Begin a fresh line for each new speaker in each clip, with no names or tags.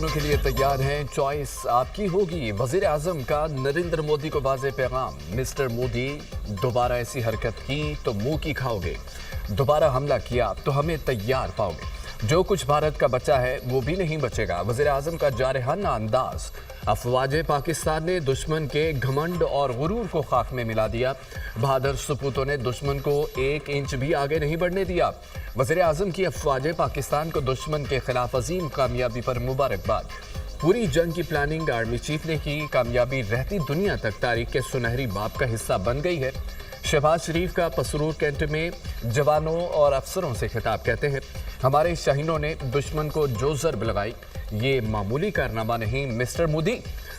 دونوں کے لیے تیار ہیں، چوائس آپ کی ہوگی۔ وزیر اعظم کا نریندر مودی کو واضح پیغام، مسٹر مودی دوبارہ ایسی حرکت کی تو منہ کی کھاؤ گے، دوبارہ حملہ کیا تو ہمیں تیار پاؤ گے، جو کچھ بھارت کا بچا ہے وہ بھی نہیں بچے گا۔ وزیر اعظم کا جارحانہ انداز، افواج پاکستان نے دشمن کے گھمنڈ اور غرور کو خاک میں ملا دیا، بہادر سپوتوں نے دشمن کو 1 انچ بھی آگے نہیں بڑھنے دیا۔ وزیر اعظم کی افواج پاکستان کو دشمن کے خلاف عظیم کامیابی پر مبارکباد۔ پوری جنگ کی پلاننگ آرمی چیف نے کی، کامیابی رہتی دنیا تک تاریخ کے سنہری باب کا حصہ بن گئی ہے۔ شہباز شریف کا پسرور کینٹ میں جوانوں اور افسروں سے خطاب، کہتے ہیں ہمارے شاہینوں نے دشمن کو جو ضرب لگائی یہ معمولی کارنامہ نہیں۔ مسٹر مودی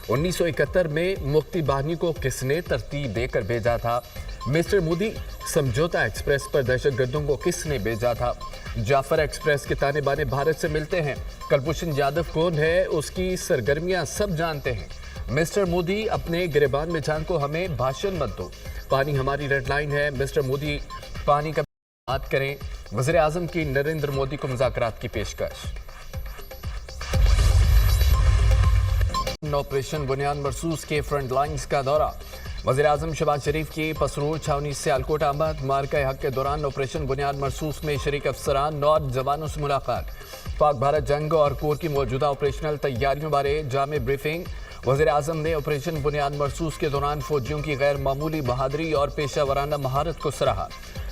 1971 میں مفتی بانی کو کس نے ترتیب دے کر بھیجا تھا؟ مسٹر مودی سمجھوتا ایکسپریس پر دہشت گردوں کو کس نے بھیجا تھا؟ جعفر ایکسپریس کے تانے بانے بھارت سے ملتے ہیں۔ کلبھوشن یادو کون ہے، اس کی سرگرمیاں سب جانتے ہیں۔ مسٹر مودی اپنے گریبان میں جھانکو، ہمیں بھاشن مت دو، پانی ہماری ریڈ لائن ہے۔ مسٹر مودی پانی کا بات کریں، وزیر اعظم کی نریندر مودی کو مذاکرات کی پیشکش۔ آپریشن بنیاد مرصوص کے فرنٹ لائنز کا دورہ، وزیر اعظم شہباز شریف کی پسرور چھاونی سیالکوٹ آمد۔ مارکہ حق کے دوران آپریشن بنیاد مرصوص میں شریک افسران اور جوانوں سے ملاقات۔ پاک بھارت جنگ اور کور کی موجودہ آپریشنل تیاریوں بارے جامع بریفنگ۔ وزیر اعظم نے آپریشن بنیاد مرصوص کے دوران فوجیوں کی غیر معمولی بہادری اور پیشہ ورانہ مہارت کو سراہا۔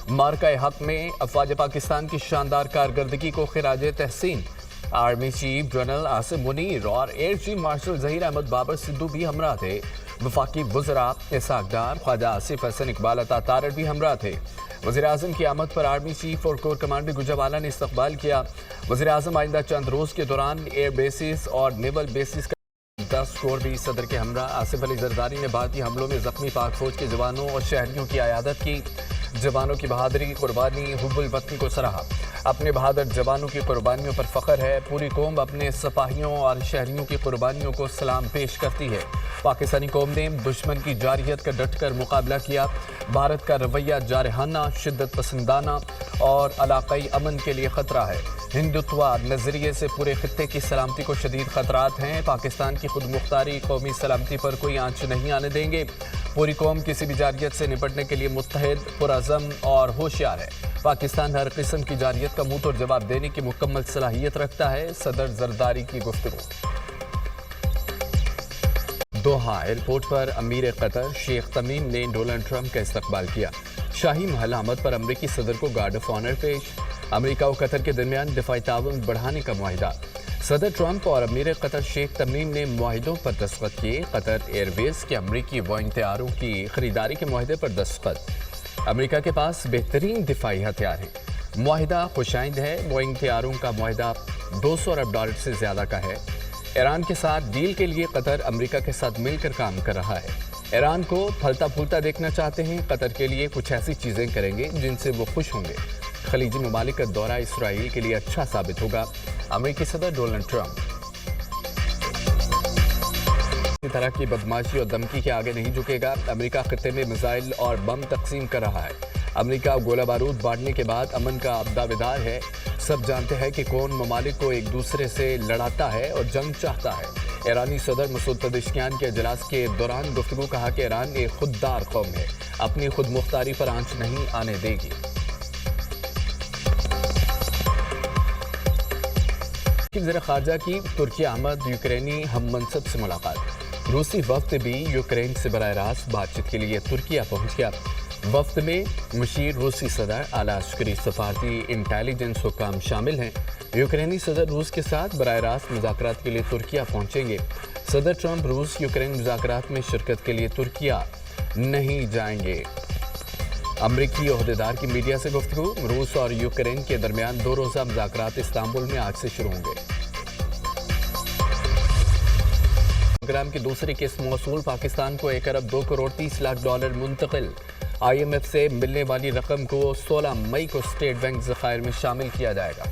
مارکہ حق میں افواج پاکستان کی شاندار کارکردگی کو خراج تحسین۔ Army chief general Asim Munir اور air chief marshal Zaheer Ahmed Babar Sidhu بھی ہمراہ تھے۔ وفاقی وزراء اسحاق ڈار، خواجہ آصف حسن، اقبال عطا تارڑ بھی ہمراہ تھے۔ وزیر اعظم کی آمد پر آرمی چیف اور کور کمانڈر گجروالا نے استقبال کیا۔ وزیر اعظم آئندہ چند روز کے دوران ایئر بیسز اور نیول بیسز کا 10 کور بھی صدر کے ہمراہ۔ آصف علی زرداری نے بھارتی حملوں میں زخمی پاک فوج کے جوانوں اور شہریوں کی عیادت کی، جوانوں کی بہادری، قربانی، حب الوطنی کو سراہا۔ اپنے بہادر جوانوں کی قربانیوں پر فخر ہے، پوری قوم اپنے سپاہیوں اور شہریوں کی قربانیوں کو سلام پیش کرتی ہے۔ پاکستانی قوم نے دشمن کی جارحیت کا ڈٹ کر مقابلہ کیا۔ بھارت کا رویہ جارحانہ، شدت پسندانہ اور علاقائی امن کے لیے خطرہ ہے۔ ہندوتوا نظریے سے پورے خطے کی سلامتی کو شدید خطرات ہیں۔ پاکستان کی خود مختاری قومی سلامتی پر کوئی آنچ نہیں آنے دیں گے۔ پوری قوم کسی بھی جارحیت سے نپٹنے کے لیے متحد، پرعزم اور ہوشیار ہے۔ پاکستان ہر قسم کی جارحیت کا منہ توڑ جواب دینے کی مکمل صلاحیت رکھتا ہے۔ صدر زرداری کی گفتگو۔ دوحہ ایئرپورٹ پر امیر قطر شیخ تمیم نے ڈونلڈ ٹرمپ کا استقبال کیا۔ شاہی محل آمد پر امریکی صدر کو گارڈ آف آنر پیش۔ امریکہ و قطر کے درمیان دفاعی تعاون بڑھانے کا معاہدہ۔ صدر ٹرمپ اور امیر قطر شیخ تمیم نے معاہدوں پر دستخط کیے۔ قطر ایئر ویز کے امریکی بوئنگ طیاروں کی خریداری کے معاہدے پر دستخط۔ امریکہ کے پاس بہترین دفاعی ہتھیار ہیں۔ معاہدہ خوشائند ہے۔ بوئنگ طیاروں کا معاہدہ $200 ارب سے زیادہ کا ہے۔ ایران کے ساتھ ڈیل کے لیے قطر امریکہ کے ساتھ مل کر کام کر رہا ہے۔ ایران کو پھلتا پھولتا دیکھنا چاہتے ہیں۔ قطر کے لیے کچھ ایسی چیزیں کریں گے جن سے وہ خوش ہوں گے۔ خلیجی ممالک کا دورہ اسرائیل کے لیے اچھا ثابت ہوگا، امریکی صدر ڈونلڈ ٹرمپ۔ اسی طرح کی بدماشی اور دھمکی کے آگے نہیں جھکے گا۔ امریکہ خطے میں میزائل اور بم تقسیم کر رہا ہے۔ امریکہ گولہ بارود بانٹنے کے بعد امن کا دعویدار ہے۔ سب جانتے ہیں کہ کون ممالک کو ایک دوسرے سے لڑاتا ہے اور جنگ چاہتا ہے۔ ایرانی صدر مسعود پزشکیان کے اجلاس کے دوران گفتگو، کہا کہ ایران ایک خوددار قوم ہے، اپنی خود مختاری پر آنچ نہیں آنے دے گی۔ وزیر خارجہ کی ترکی آمد، یوکرینی ہم منصب سے ملاقات۔ روسی وفد بھی یوکرین سے براہ راست بات چیت کے لیے ترکیہ پہنچ گیا۔ وفد میں مشیر، روسی صدر، اعلیٰ عسکری، سفارتی، انٹیلیجنس حکام شامل ہیں۔ یوکرینی صدر روس کے ساتھ براہ راست مذاکرات کے لیے ترکیہ پہنچیں گے۔ صدر ٹرمپ روس یوکرین مذاکرات میں شرکت کے لیے ترکیہ نہیں جائیں گے۔ امریکی عہدیدار کی میڈیا سے گفتگو، روس اور یوکرین کے درمیان 2 روزہ مذاکرات استنبول میں آج سے شروع ہوں گے۔ پروگرام کی دوسری قسط موصول، پاکستان کو $1 ارب 2 کروڑ 30 لاکھ منتقل۔ IMF سے ملنے والی رقم کو 16 مئی کو اسٹیٹ بینک ذخائر میں شامل کیا جائے گا۔